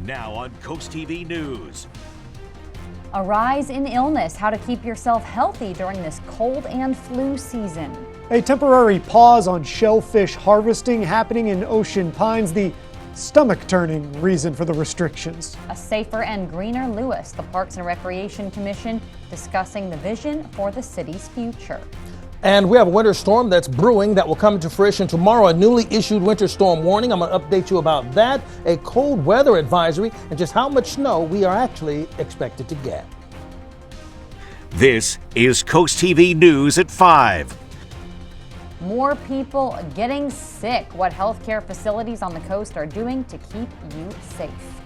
Now on CoastTV News. A rise in illness, how to keep yourself healthy during this cold and flu season. A temporary pause on shellfish harvesting happening in Ocean Pines, the stomach-turning reason for the restrictions. A safer and greener Lewis, the Parks and Recreation Commission discussing the vision for the city's future. And we have a winter storm that's brewing that will come into fruition tomorrow. A newly issued winter storm warning. I'm going to update you about that. A cold weather advisory and just how much snow we are actually expected to get. This is CoastTV News at 5. More people getting sick. What healthcare facilities on the coast are doing to keep you safe.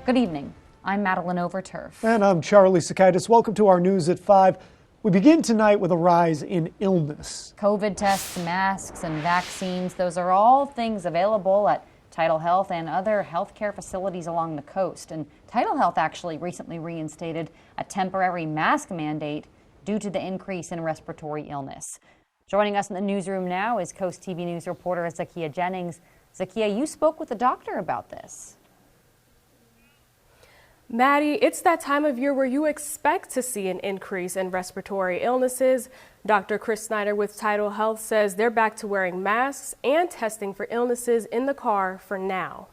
Good evening. I'm Madeline Overturf. And I'm Charlie Sakaitis. Welcome to our News at 5. We begin tonight with a rise in illness. COVID tests, masks, and vaccines, those are all things available at Tidal Health and other healthcare facilities along the coast. And Tidal Health actually recently reinstated a temporary mask mandate due to the increase in respiratory illness. Joining us in the newsroom now is CoastTV News reporter Zakia Jennings. Zakia, you spoke with the doctor about this. Maddie, it's that time of year where you expect to see an increase in respiratory illnesses. Dr. Chris Snyder with Tidal Health says they're back to wearing masks and testing for illnesses in the car for now.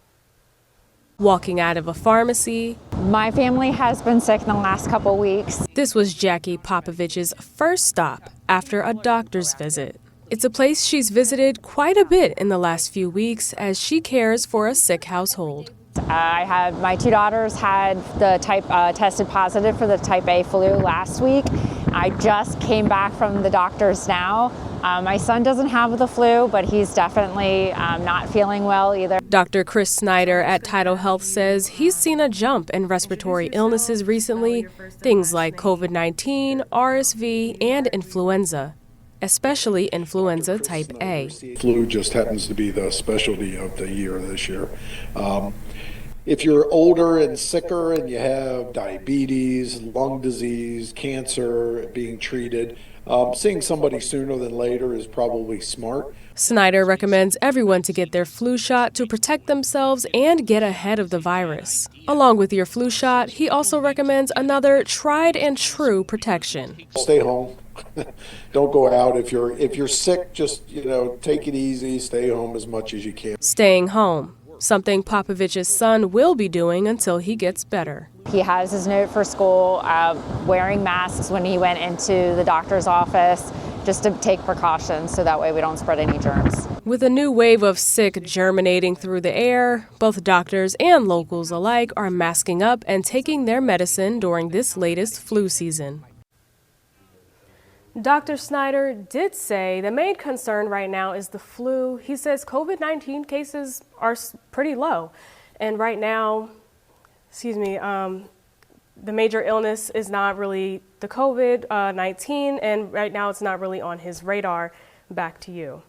Walking out of a pharmacy. My family has been sick in the last couple weeks. This was Jackie Popovich's first stop after a doctor's visit. It's a place she's visited quite a bit in the last few weeks as she cares for a sick household. I had my two daughters had the tested positive for the type A flu last week. I just came back from the doctor's now. My son doesn't have the flu, but he's definitely not feeling well either. Dr. Chris Snyder at Tidal Health says he's seen a jump in respiratory illnesses recently, things like COVID-19, RSV, and influenza, especially influenza type A. Flu just happens to be the specialty of the year this year. If you're older and sicker and you have diabetes, lung disease, cancer being treated, seeing somebody sooner than later is probably smart. Snyder recommends everyone to get their flu shot to protect themselves and get ahead of the virus. Along with your flu shot, he also recommends another tried and true protection. Stay home. Don't go out. If you're sick, just take it easy. Stay home as much as you can. Staying home, something Popovich's son will be doing until he gets better. He has his note for school, wearing masks when he went into the doctor's office, just to take precautions so that way we don't spread any germs. With a new wave of sick germinating through the air, both doctors and locals alike are masking up and taking their medicine during this latest flu season. Dr. Snyder did say the main concern right now is the flu. He says COVID-19 cases are pretty low. And right now, the major illness is not really the COVID-19, and right now it's not really on his radar. Back to you.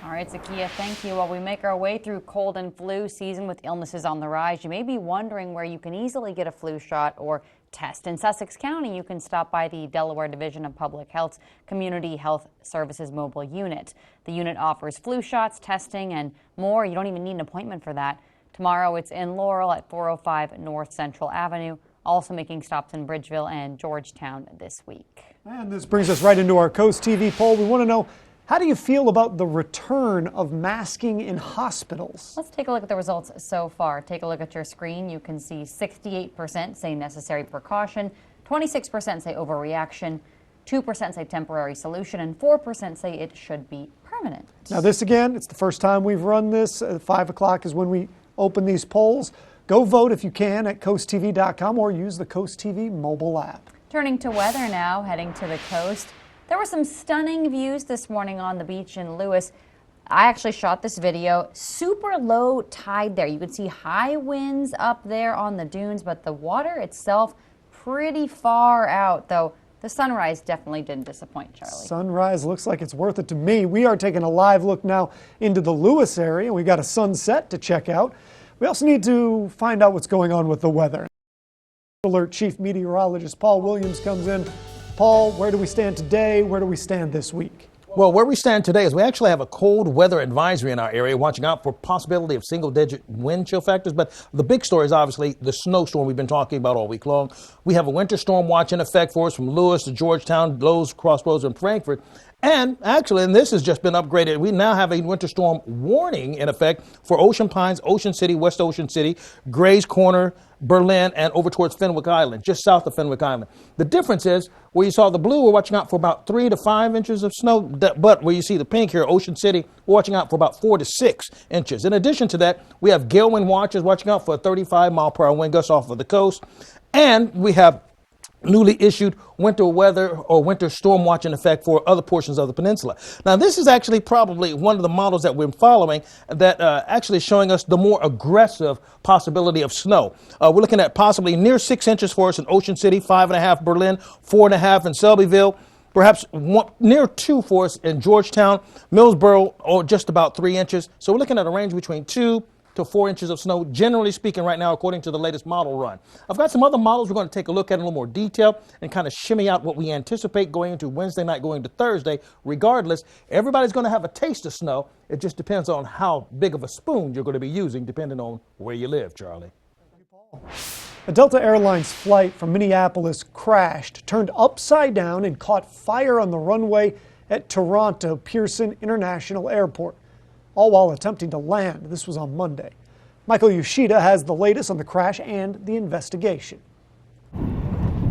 All right, Zakia, thank you. While we make our way through cold and flu season with illnesses on the rise, you may be wondering where you can easily get a flu shot or test. In Sussex County, you can stop by the Delaware Division of Public Health's Community Health Services Mobile Unit. The unit offers flu shots, testing, and more. You don't even need an appointment for that. Tomorrow, it's in Laurel at 405 North Central Avenue, also making stops in Bridgeville and Georgetown this week. And this brings us right into our CoastTV poll. We want to know, how do you feel about the return of masking in hospitals? Let's take a look at the results so far. Take a look at your screen. You can see 68% say necessary precaution, 26% say overreaction, 2% say temporary solution, and 4% say it should be permanent. Now this again, it's the first time we've run this. 5 o'clock is when we open these polls. Go vote if you can at coasttv.com or use the CoastTV mobile app. Turning to weather now, heading to the coast. There were some stunning views this morning on the beach in Lewis. I actually shot this video. Super low tide there. You can see high winds up there on the dunes, but the water itself pretty far out, though the sunrise definitely didn't disappoint, Charlie. Sunrise looks like it's worth it to me. We are taking a live look now into the Lewis area. We got a sunset to check out. We also need to find out what's going on with the weather. Alert Chief Meteorologist Paul Williams comes in. Paul, where do we stand today? Where do we stand this week? Well, where we stand today is we actually have a cold weather advisory in our area, watching out for possibility of single-digit wind chill factors. But the big story is obviously the snowstorm we've been talking about all week long. We have a winter storm watch in effect for us from Lewis to Georgetown, Lowe's, Crossroads, and Frankfort. And actually, and this has just been upgraded, we now have a winter storm warning in effect for Ocean Pines, Ocean City, West Ocean City, Gray's Corner, Berlin, and over towards Fenwick Island, just south of Fenwick Island. The difference is where you saw the blue, we're watching out for about 3 to 5 inches of snow. But where you see the pink here, Ocean City, we're watching out for about 4 to 6 inches. In addition to that, we have gale wind watches watching out for a 35-mile-per-hour wind gust off of the coast. And we have newly issued winter weather or winter storm watch in effect for other portions of the peninsula. Now, this is actually probably one of the models that we're following that actually showing us the more aggressive possibility of snow. We're looking at possibly near 6 inches for us in Ocean City, 5.5 Berlin, 4.5 in Selbyville, perhaps near 2 for us in Georgetown, Millsboro, or just about 3 inches. So we're looking at a range between 2 to 4 inches of snow, generally speaking right now, according to the latest model run. I've got some other models we're going to take a look at in a little more detail and kind of shimmy out what we anticipate going into Wednesday night, going to Thursday. Regardless, everybody's going to have a taste of snow. It just depends on how big of a spoon you're going to be using, depending on where you live, Charlie. A Delta Airlines flight from Minneapolis crashed, turned upside down, and caught fire on the runway at Toronto Pearson International Airport, all while attempting to land. This was on Monday. Michael Yoshida has the latest on the crash and the investigation.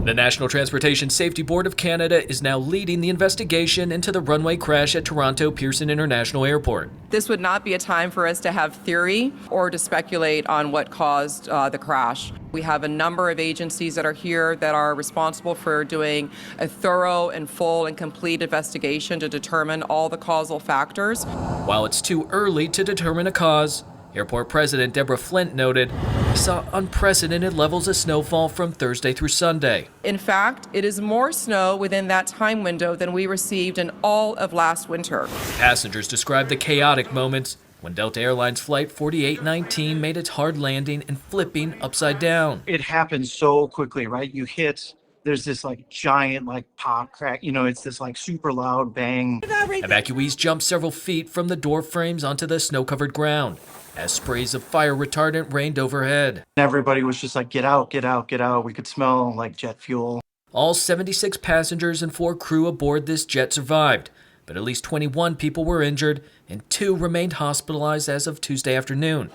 The National Transportation Safety Board of Canada is now leading the investigation into the runway crash at Toronto Pearson International Airport. This would not be a time for us to have theory or to speculate on what caused the crash. We have a number of agencies that are here that are responsible for doing a thorough and full and complete investigation to determine all the causal factors. While it's too early to determine a cause, Airport President Deborah Flint noted we saw unprecedented levels of snowfall from Thursday through Sunday. In fact, it is more snow within that time window than we received in all of last winter. Passengers described the chaotic moments when Delta Airlines Flight 4819 made its hard landing and flipping upside down. It happened so quickly, right? You hit, there's this like giant like pop crack, it's this like super loud bang. Evacuees jumped several feet from the door frames onto the snow-covered ground as sprays of fire retardant rained overhead. Everybody was just like, get out, get out, get out. We could smell like jet fuel. All 76 passengers and 4 crew aboard this jet survived, but at least 21 people were injured and 2 remained hospitalized as of Tuesday afternoon.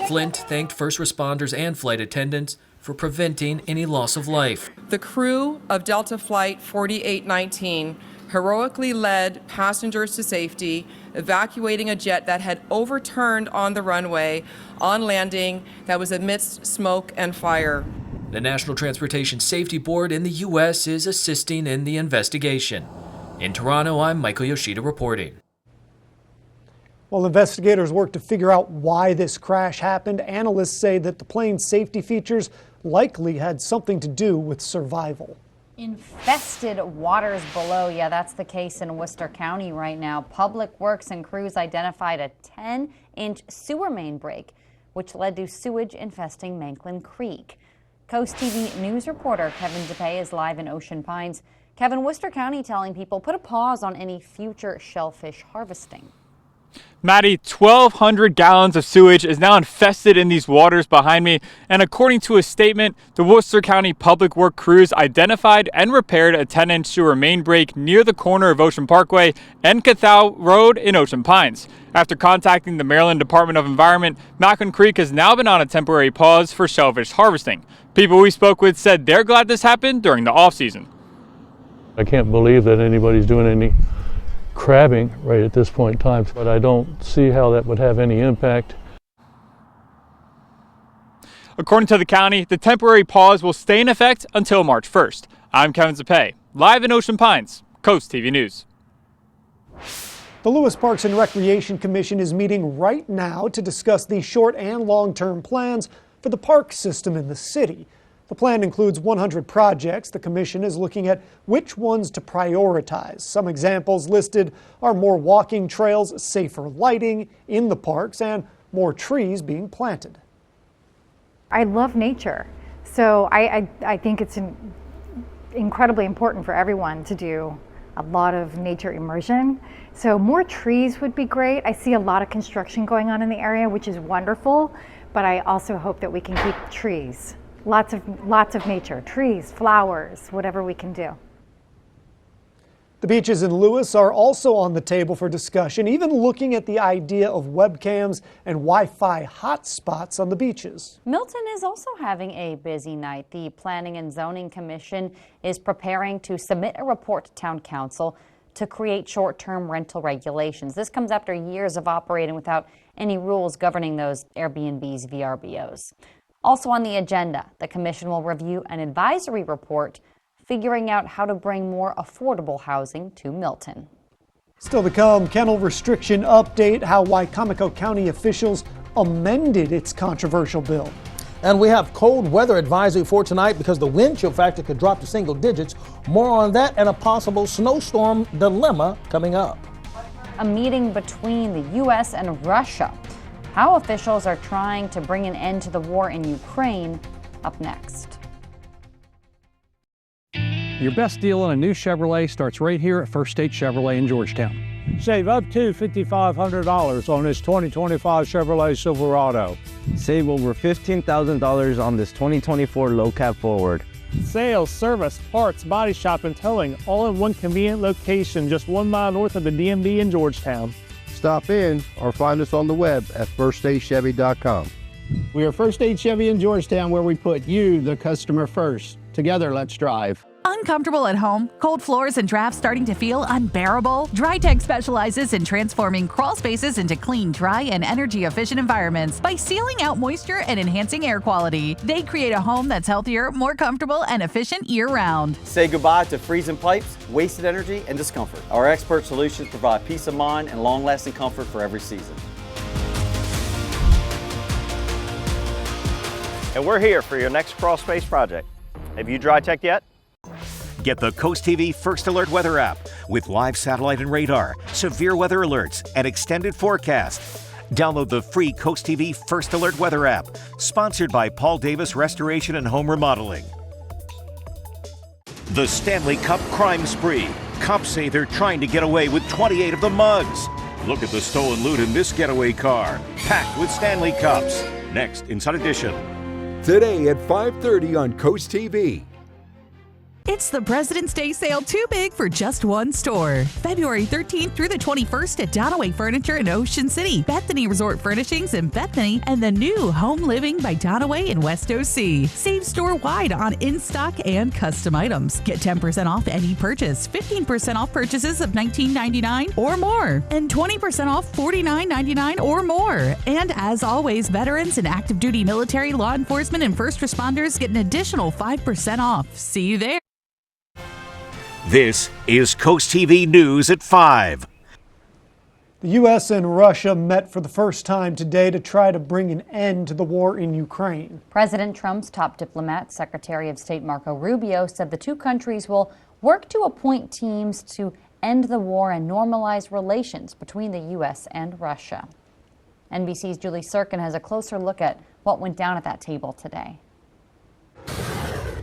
Flint thanked first responders and flight attendants for preventing any loss of life. The crew of Delta Flight 4819 heroically led passengers to safety, evacuating a jet that had overturned on the runway on landing that was amidst smoke and fire. The National Transportation Safety Board in the U.S. is assisting in the investigation. In Toronto, I'm Michael Yoshida reporting. While investigators work to figure out why this crash happened, analysts say that the plane's safety features likely had something to do with survival. Infested waters below. Yeah, that's the case in Worcester County right now. Public Works and crews identified a 10-inch sewer main break, which led to sewage infesting Manklin Creek. CoastTV news reporter Kevin DePay is live in Ocean Pines. Kevin, Worcester County telling people put a pause on any future shellfish harvesting. Maddie, 1,200 gallons of sewage is now infested in these waters behind me, and according to a statement, the Worcester County Public Works crews identified and repaired a 10-inch sewer main break near the corner of Ocean Parkway and Cathau Road in Ocean Pines. After contacting the Maryland Department of Environment, Manklin Creek has now been on a temporary pause for shellfish harvesting. People we spoke with said they're glad this happened during the off-season. I can't believe that anybody's doing any crabbing right at this point in time, but I don't see how that would have any impact. According to the county, the temporary pause will stay in effect until March 1st. I'm Kevin Zapay, live in Ocean Pines, CoastTV News. The Lewis Parks and Recreation Commission is meeting right now to discuss the short and long-term plans for the park system in the city. The plan includes 100 projects. The commission is looking at which ones to prioritize. Some examples listed are more walking trails, safer lighting in the parks, and more trees being planted. I love nature, so I think it's incredibly important for everyone to do a lot of nature immersion. So more trees would be great. I see a lot of construction going on in the area, which is wonderful, but I also hope that we can keep trees. Lots of nature, trees, flowers, whatever we can do. The beaches in Lewis are also on the table for discussion, even looking at the idea of webcams and Wi-Fi hotspots on the beaches. Milton is also having a busy night. The Planning and Zoning Commission is preparing to submit a report to Town Council to create short-term rental regulations. This comes after years of operating without any rules governing those Airbnbs, VRBOs. Also on the agenda, the commission will review an advisory report figuring out how to bring more affordable housing to Milton. Still to come, kennel restriction update, how Wicomico County officials amended its controversial bill. And we have cold weather advisory for tonight because the wind chill factor could drop to single digits. More on that and a possible snowstorm dilemma coming up. A meeting between the U.S. and Russia. How officials are trying to bring an end to the war in Ukraine, up next. Your best deal on a new Chevrolet starts right here at First State Chevrolet in Georgetown. Save up to $5,500 on this 2025 Chevrolet Silverado. Save over $15,000 on this 2024 low cab Forward. Sales, service, parts, body shop, and towing, all in one convenient location just 1 mile north of the DMV in Georgetown. Stop in or find us on the web at firststatechevy.com. We are First State Chevy in Georgetown, where we put you, the customer, first. Together, let's drive. Uncomfortable at home? Cold floors and drafts starting to feel unbearable? DryTech specializes in transforming crawl spaces into clean, dry, and energy-efficient environments by sealing out moisture and enhancing air quality. They create a home that's healthier, more comfortable, and efficient year-round. Say goodbye to freezing pipes, wasted energy, and discomfort. Our expert solutions provide peace of mind and long-lasting comfort for every season. And we're here for your next crawl space project. Have you DryTech yet? Get the Coast TV First Alert Weather app with live satellite and radar, severe weather alerts, and extended forecast. Download the free Coast TV First Alert Weather app, sponsored by Paul Davis Restoration and Home Remodeling. The Stanley Cup crime spree. Cops say they're trying to get away with 28 of the mugs. Look at the stolen loot in this getaway car, packed with Stanley Cups. Next, Inside Edition. Today at 5:30 on Coast TV. It's the President's Day sale too big for just one store. February 13th through the 21st at Donaway Furniture in Ocean City, Bethany Resort Furnishings in Bethany, and the new Home Living by Donaway in West OC. Save store-wide on in-stock and custom items. Get 10% off any purchase, 15% off purchases of $19.99 or more, and 20% off $49.99 or more. And as always, veterans and active duty military, law enforcement, and first responders get an additional 5% off. See you there. This is Coast TV News at 5. The U.S. and Russia met for the first time today to try to bring an end to the war in Ukraine. President Trump's top diplomat, Secretary of State Marco Rubio, said the two countries will work to appoint teams to end the war and normalize relations between the U.S. and Russia. NBC's Julie Sirkin has a closer look at what went down at that table today.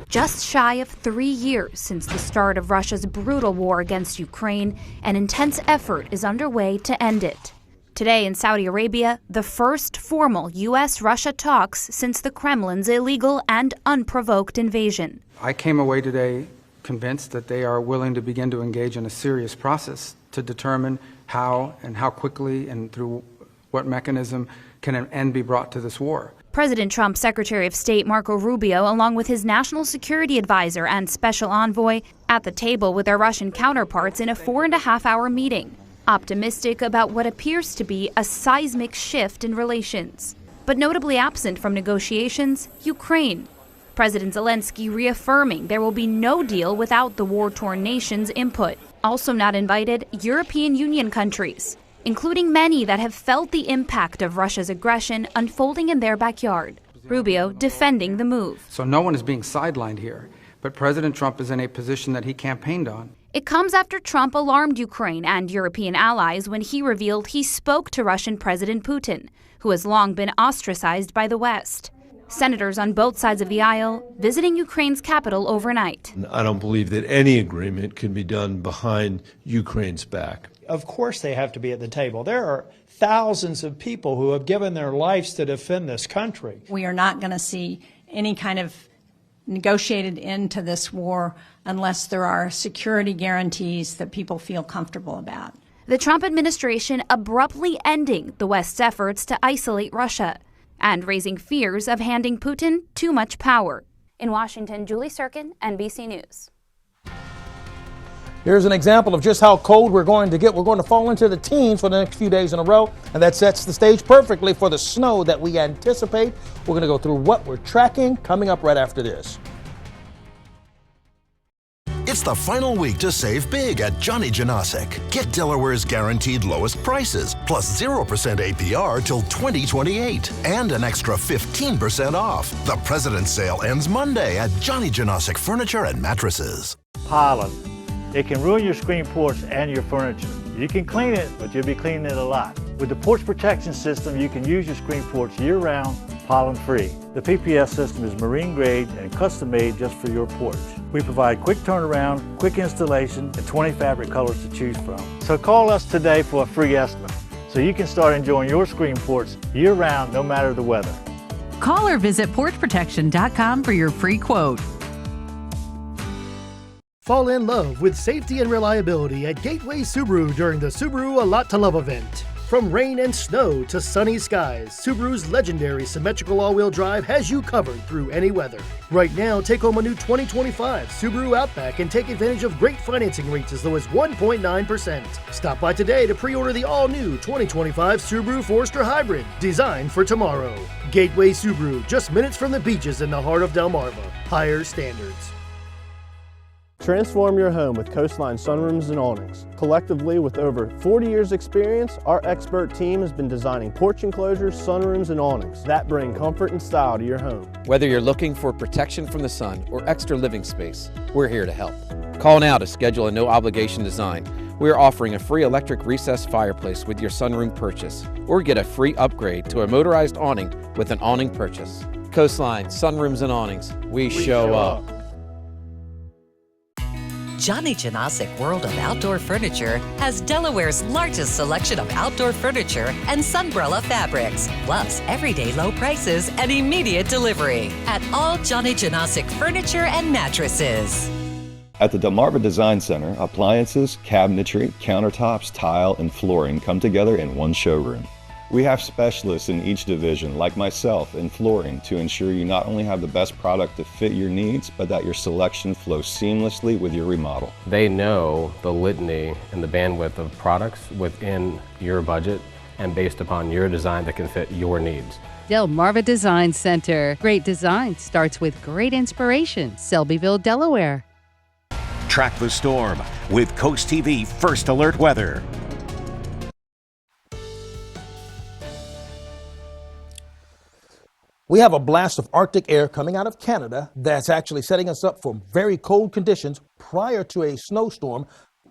Just shy of 3 years since the start of Russia's brutal war against Ukraine, an intense effort is underway to end it. Today in Saudi Arabia, the first formal U.S.-Russia talks since the Kremlin's illegal and unprovoked invasion. I came away today convinced that they are willing to begin to engage in a serious process to determine how and how quickly and through what mechanism can an end be brought to this war. President Trump's Secretary of State Marco Rubio, along with his national security advisor and special envoy, at the table with their Russian counterparts in a 4.5-hour meeting, optimistic about what appears to be a seismic shift in relations. But notably absent from negotiations, Ukraine. President Zelensky reaffirming there will be no deal without the war-torn nation's input. Also not invited, European Union countries, including many that have felt the impact of Russia's aggression unfolding in their backyard. Rubio defending the move. So no one is being sidelined here, but President Trump is in a position that he campaigned on. It comes after Trump alarmed Ukraine and European allies when he revealed he spoke to Russian President Putin, who has long been ostracized by the West. Senators on both sides of the aisle visiting Ukraine's capital overnight. I don't believe that any agreement can be done behind Ukraine's back. Of course they have to be at the table. There are thousands of people who have given their lives to defend this country. We are not going to see any kind of negotiated end to this war unless there are security guarantees that people feel comfortable about. The Trump administration abruptly ending the West's efforts to isolate Russia and raising fears of handing Putin too much power. In Washington, Julie Sirkin, NBC News. Here's an example of just how cold we're going to get. We're going to fall into the teens for the next few days in a row, and that sets the stage perfectly for the snow that we anticipate. We're going to go through what we're tracking coming up right after this. It's the final week to save big at Johnny Janasic. Get Delaware's guaranteed lowest prices, plus 0% APR till 2028, and an extra 15% off. The President's Sale ends Monday at Johnny Janasic Furniture and Mattresses. Pollen. It can ruin your screen porch and your furniture. You can clean it, but you'll be cleaning it a lot. With the porch protection system, you can use your screen porch year-round, pollen-free. The PPS system is marine grade and custom-made just for your porch. We provide quick turnaround, quick installation, and 20 fabric colors to choose from. So call us today for a free estimate, so you can start enjoying your screen porch year-round, no matter the weather. Call or visit porchprotection.com for your free quote. Fall in love with safety and reliability at Gateway Subaru during the Subaru A Lot to Love event. From rain and snow to sunny skies, Subaru's legendary symmetrical all-wheel drive has you covered through any weather. Right now, take home a new 2025 Subaru Outback and take advantage of great financing rates as low as 1.9%. Stop by today to pre-order the all-new 2025 Subaru Forester Hybrid, designed for tomorrow. Gateway Subaru, just minutes from the beaches in the heart of Delmarva. Higher standards. Transform your home with Coastline Sunrooms and Awnings. Collectively, with over 40 years experience, our expert team has been designing porch enclosures, sunrooms, and awnings that bring comfort and style to your home. Whether you're looking for protection from the sun or extra living space, we're here to help. Call now to schedule a no-obligation design. We are offering a free electric recessed fireplace with your sunroom purchase, or get a free upgrade to a motorized awning with an awning purchase. Coastline Sunrooms and Awnings. We show up. Johnny Janasic World of Outdoor Furniture has Delaware's largest selection of outdoor furniture and sunbrella fabrics, plus everyday low prices and immediate delivery at all Johnny Janasic Furniture and Mattresses. At the Delmarva Design Center, appliances, cabinetry, countertops, tile, and flooring come together in one showroom. We have specialists in each division, like myself, in flooring to ensure you not only have the best product to fit your needs, but that your selection flows seamlessly with your remodel. They know the litany and the bandwidth of products within your budget and based upon your design that can fit your needs. Delmarva Design Center. Great design starts with great inspiration. Selbyville, Delaware. Track the storm with CoastTV First Alert Weather. We have a blast of Arctic air coming out of Canada that's actually setting us up for very cold conditions prior to a snowstorm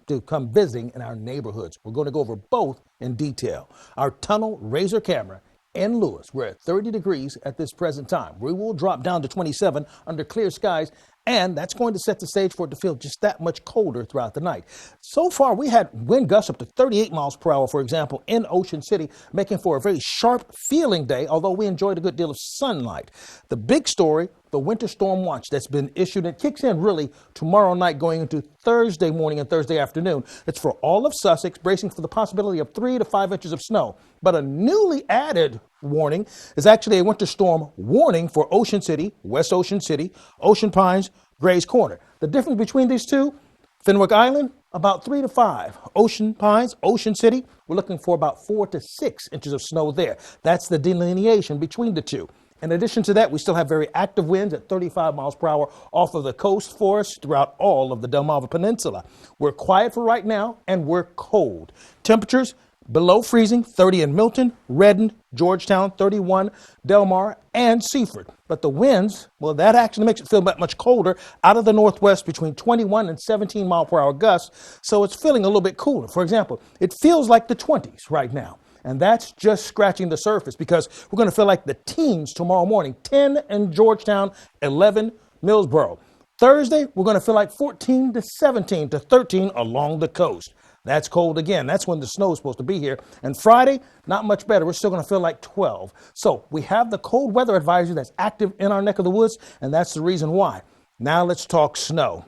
to come visiting in our neighborhoods. We're going to go over both in detail. Our tunnel razor camera in Lewis, we're at 30 degrees at this present time. We will drop down to 27 under clear skies, and that's going to set the stage for it to feel just that much colder throughout the night. So far, we had wind gusts up to 38 miles per hour, for example, in Ocean City, making for a very sharp feeling day, although we enjoyed a good deal of sunlight. The big story, the winter storm watch that's been issued, and kicks in really tomorrow night going into Thursday morning and Thursday afternoon. It's for all of Sussex, bracing for the possibility of 3 to 5 inches of snow. But a newly added warning is actually a winter storm warning for Ocean City, West Ocean City, Ocean Pines, Gray's Corner. The difference between these two, Fenwick Island, about 3 to 5. Ocean Pines, Ocean City, we're looking for about 4 to 6 inches of snow there. That's the delineation between the two. In addition to that, we still have very active winds at 35 miles per hour off of the coast for us throughout all of the Delmarva Peninsula. We're quiet for right now, and we're cold. Temperatures below freezing, 30 in Milton, Redden, Georgetown, 31, Delmar, and Seaford. But the winds, well, that actually makes it feel that much colder out of the northwest between 21 and 17 mile per hour gusts, so it's feeling a little bit cooler. For example, it feels like the 20s right now. And that's just scratching the surface because we're going to feel like the teens tomorrow morning, 10 in Georgetown, 11 Millsboro. Thursday, we're going to feel like 14 to 17 to 13 along the coast. That's cold again. That's when the snow is supposed to be here. And Friday, not much better. We're still going to feel like 12. So we have the cold weather advisory that's active in our neck of the woods, and that's the reason why. Now let's talk snow.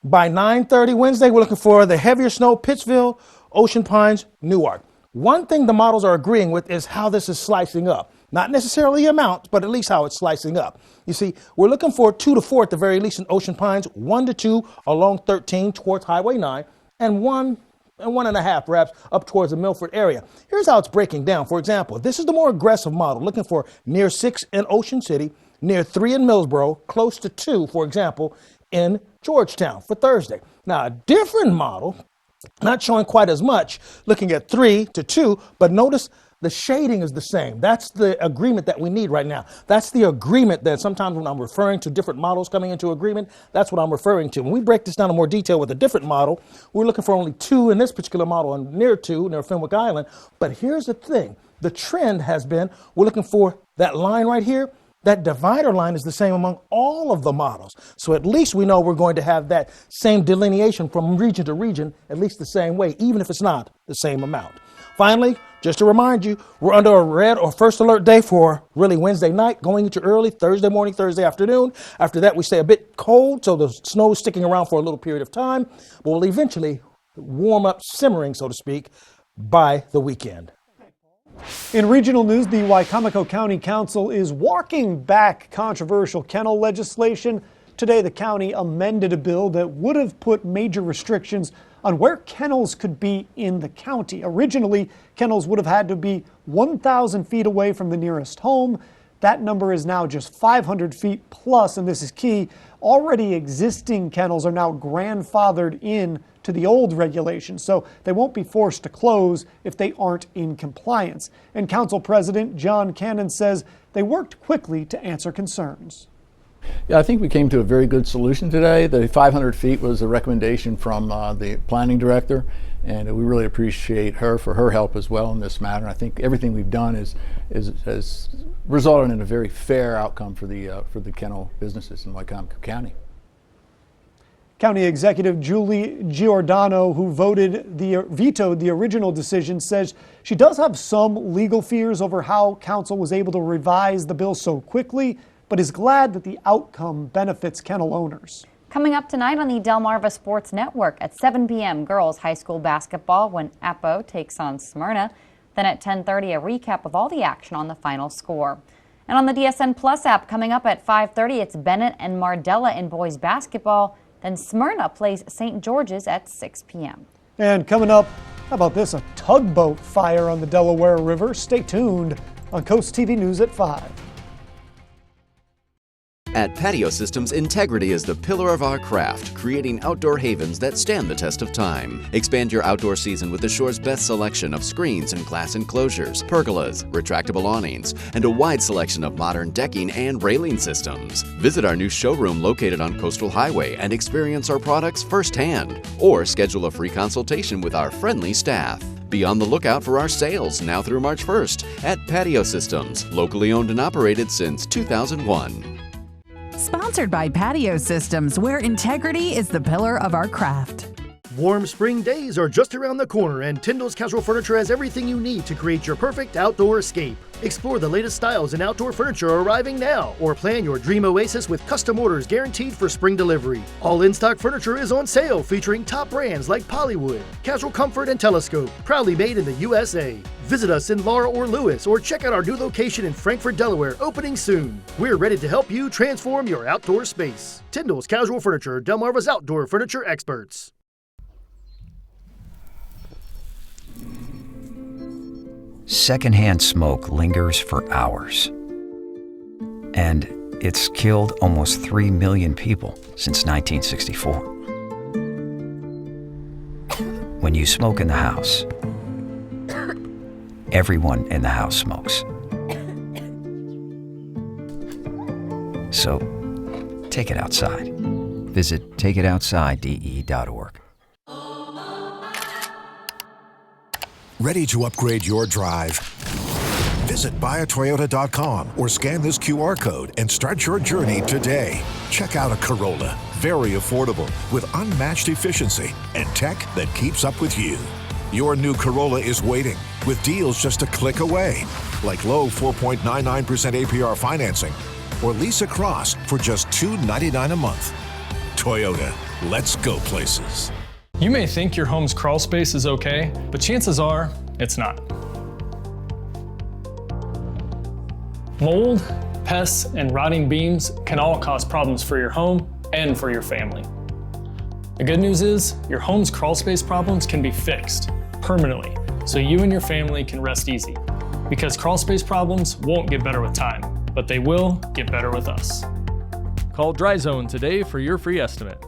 By 9:30 Wednesday, we're looking for the heavier snow, Pittsville, Ocean Pines, Newark. One thing the models are agreeing with is how this is slicing up. Not necessarily amount, but at least how it's slicing up. You see, we're looking for 2 to 4 at the very least in Ocean Pines, 1 to 2 along 13 towards Highway 9, and 1.5 perhaps up towards the Milford area. Here's how it's breaking down. For example, this is the more aggressive model, looking for near 6 in Ocean City, near 3 in Millsboro, close to 2, for example, in Georgetown for Thursday. Now, a different model, not showing quite as much, looking at 3 to 2, but notice the shading is the same. That's the agreement that we need right now. That's the agreement that sometimes when I'm referring to different models coming into agreement, that's what I'm referring to. When we break this down in more detail with a different model, we're looking for only 2 in this particular model and near 2 near Fenwick Island. But here's the thing. The trend has been, we're looking for that line right here. That divider line is the same among all of the models. So at least we know we're going to have that same delineation from region to region, at least the same way, even if it's not the same amount. Finally, just to remind you, we're under a red or first alert day for really Wednesday night, going into early Thursday morning, Thursday afternoon. After that, we stay a bit cold, so the snow is sticking around for a little period of time, but will eventually warm up, simmering, so to speak, by the weekend. In regional news, the Wicomico County Council is walking back controversial kennel legislation. Today, the county amended a bill that would have put major restrictions on where kennels could be in the county. Originally, kennels would have had to be 1,000 feet away from the nearest home. That number is now just 500 feet plus, and this is key. Already existing kennels are now grandfathered in to the old regulations, so they won't be forced to close if they aren't in compliance. And Council President John Cannon says they worked quickly to answer concerns. Yeah, I think we came to a very good solution today. The 500 feet was a recommendation from the planning director, and we really appreciate her for her help as well in this matter. I think everything we've done has resulted in a very fair outcome for the kennel businesses in Wicomico County. County Executive Julie Giordano, who vetoed the original decision, says she does have some legal fears over how council was able to revise the bill so quickly, but is glad that the outcome benefits kennel owners. Coming up tonight on the Delmarva Sports Network at 7 p.m. girls high school basketball when Apo takes on Smyrna. Then at 10:30, a recap of all the action on the final score. And on the DSN Plus app coming up at 5:30, it's Bennett and Mardella in boys basketball. Then Smyrna plays St. George's at 6 p.m. And coming up, how about this? A tugboat fire on the Delaware River. Stay tuned on CoastTV News at 5. At Patio Systems, integrity is the pillar of our craft, creating outdoor havens that stand the test of time. Expand your outdoor season with the shore's best selection of screens and glass enclosures, pergolas, retractable awnings, and a wide selection of modern decking and railing systems. Visit our new showroom located on Coastal Highway and experience our products firsthand, or schedule a free consultation with our friendly staff. Be on the lookout for our sales now through March 1st at Patio Systems, locally owned and operated since 2001. Sponsored by Patio Systems, where integrity is the pillar of our craft. Warm spring days are just around the corner, and Tyndall's Casual Furniture has everything you need to create your perfect outdoor escape. Explore the latest styles in outdoor furniture arriving now, or plan your dream oasis with custom orders guaranteed for spring delivery. All in-stock furniture is on sale, featuring top brands like Pollywood, Casual Comfort, and Telescope, proudly made in the USA. Visit us in Laura or Lewis, or check out our new location in Frankfort, Delaware, opening soon. We're ready to help you transform your outdoor space. Tyndall's Casual Furniture, Delmarva's outdoor furniture experts. Secondhand smoke lingers for hours, and it's killed almost 3 million people since 1964. When you smoke in the house, everyone in the house smokes. So, take it outside. Visit takeitoutside.de.org. Ready to upgrade your drive? Visit buyatoyota.com or scan this QR code and start your journey today. Check out a Corolla, very affordable, with unmatched efficiency and tech that keeps up with you. Your new Corolla is waiting, with deals just a click away, like low 4.99% APR financing or lease across for just $299 a month. Toyota, let's go places. You may think your home's crawl space is okay, but chances are it's not. Mold, pests, and rotting beams can all cause problems for your home and for your family. The good news is your home's crawl space problems can be fixed permanently, so you and your family can rest easy. Because crawl space problems won't get better with time, but they will get better with us. Call Dry Zone today for your free estimate.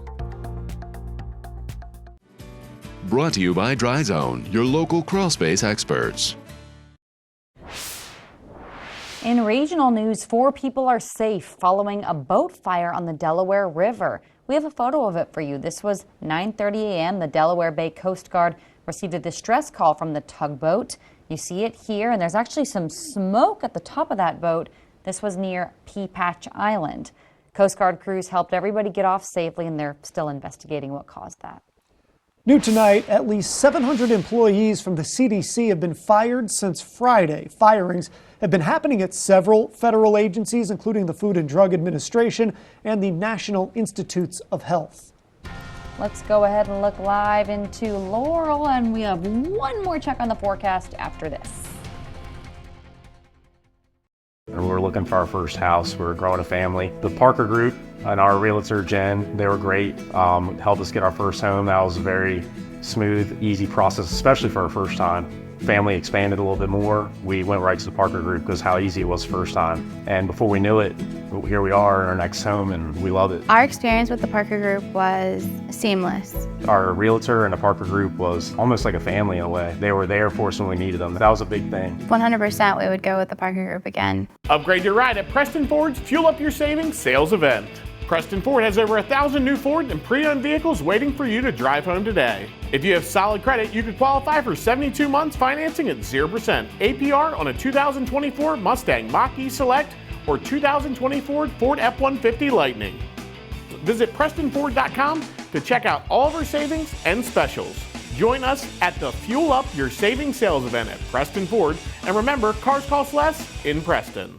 Brought to you by Dry Zone, your local crawl space experts. In regional news, 4 people are safe following a boat fire on the Delaware River. We have a photo of it for you. This was 9:30 a.m. The Delaware Bay Coast Guard received a distress call from the tugboat. You see it here, and there's actually some smoke at the top of that boat. This was near Pea Patch Island. Coast Guard crews helped everybody get off safely, and they're still investigating what caused that. New tonight, at least 700 employees from the CDC have been fired since Friday. Firings have been happening at several federal agencies, including the Food and Drug Administration and the National Institutes of Health. Let's go ahead and look live into Laurel, and we have one more check on the forecast after this. We're looking for our first house. We're growing a family. The Parker Group and our realtor, Jen, they were great. Helped us get our first home. That was a very smooth, easy process, especially for our first time. Family expanded a little bit more. We went right to the Parker Group because how easy it was the first time. And before we knew it, here we are in our next home, and we love it. Our experience with the Parker Group was seamless. Our realtor and the Parker Group was almost like a family in a way. They were there for us when we needed them. That was a big thing. 100% we would go with the Parker Group again. Upgrade your ride at Preston Ford's Fuel Up Your Savings sales event. Preston Ford has over 1,000 new Ford and pre-owned vehicles waiting for you to drive home today. If you have solid credit, you could qualify for 72 months financing at 0% APR on a 2024 Mustang Mach-E Select or 2024 Ford F-150 Lightning. Visit PrestonFord.com to check out all of our savings and specials. Join us at the Fuel Up Your Savings sales event at Preston Ford, and remember, cars cost less in Preston.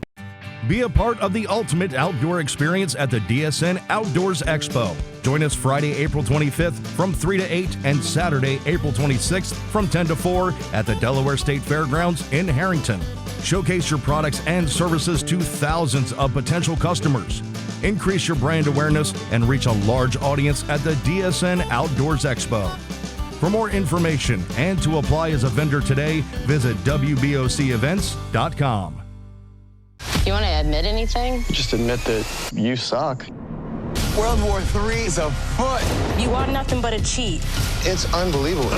Be a part of the ultimate outdoor experience at the DSN Outdoors Expo. Join us Friday, April 25th from 3 to 8 and Saturday, April 26th from 10 to 4 at the Delaware State Fairgrounds in Harrington. Showcase your products and services to thousands of potential customers. Increase your brand awareness and reach a large audience at the DSN Outdoors Expo. For more information and to apply as a vendor today, visit WBOCEvents.com. You want to admit anything? Just admit that you suck. World War III is afoot. You are nothing but a cheat. It's unbelievable.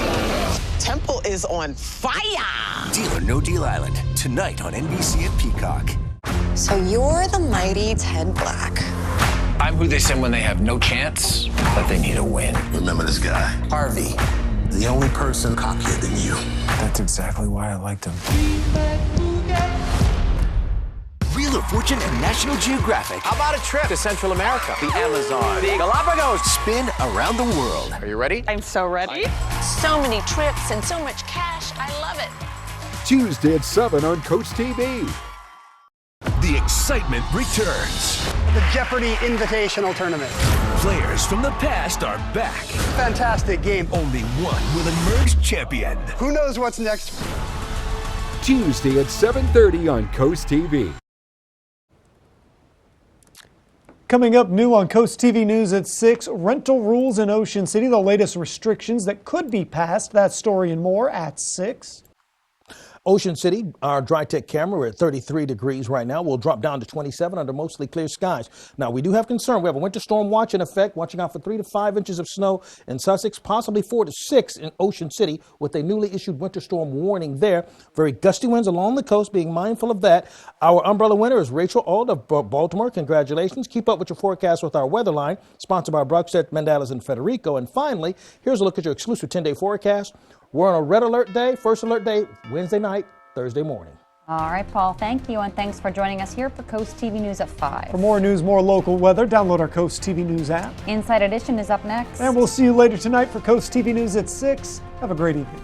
Temple is on fire. Deal or No Deal Island, tonight on NBC and Peacock. So you're the mighty Ted Black. I'm who they send when they have no chance, but they need a win. Remember this guy, Harvey, the only person cockier than you. That's exactly why I liked him. Wheel of Fortune and National Geographic. How about a trip to Central America, the Amazon, the Galapagos? Spin around the world. Are you ready? I'm so ready. So many trips and so much cash. I love it. Tuesday at 7 on CoastTV. The excitement returns. The Jeopardy Invitational Tournament. Players from the past are back. Fantastic game. Only one will emerge champion. Who knows what's next? Tuesday at 7:30 on CoastTV. Coming up new on Coast TV News at 6, rental rules in Ocean City, the latest restrictions that could be passed. That story and more at 6. Ocean City, our dry tech camera, we're at 33 degrees right now. We'll drop down to 27 under mostly clear skies. Now, we do have concern. We have a winter storm watch in effect, watching out for 3 to 5 inches of snow in Sussex, possibly 4 to 6 in Ocean City with a newly issued winter storm warning there. Very gusty winds along the coast, being mindful of that. Our umbrella winner is Rachel Auld of Baltimore. Congratulations. Keep up with your forecast with our weather line, sponsored by Bruxett, Mendeles, and Federico. And finally, here's a look at your exclusive 10-day forecast. We're on a red alert day, first alert day, Wednesday night, Thursday morning. All right, Paul, thank you, and thanks for joining us here for Coast TV News at 5. For more news, more local weather, download our Coast TV News app. Inside Edition is up next. And we'll see you later tonight for Coast TV News at 6. Have a great evening.